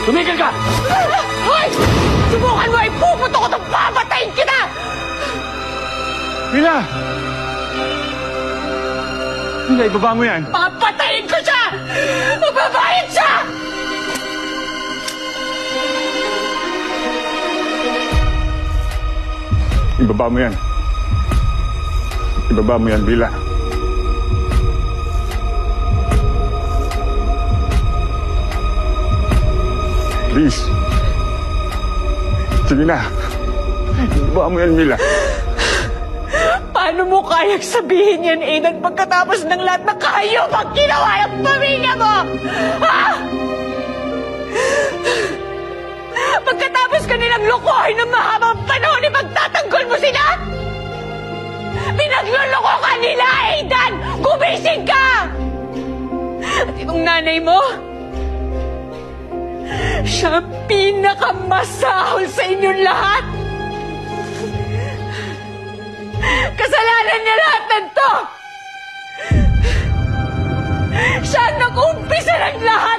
Tumigil ka! Hoy! Subukan mo, ipuputo ko itong papatayin kita! Mila! Mila, ibaba mo yan. Papatayin ko siya! Magbabayad siya! Ibaba mo yan. Ibaba mo yan, Mila. Please. Sige na. Ibaba mo yan, Mila. Paano mo kayang sabihin yan, Aidan, pagkatapos ng lahat ng kahayop ang ginawa ng pamilya mo? Ha? Pagkatapos ka nilang lokohin ng mahabang panahon, ipagtatanggol mo sila? Pinagluloko ka nila, Aidan! Gumising ka! At itong nanay mo, siya ang pinakamasahol sa inyong lahat! Kasalanan niya lahat ng to! Siya ang nag-umpisa ng lahat!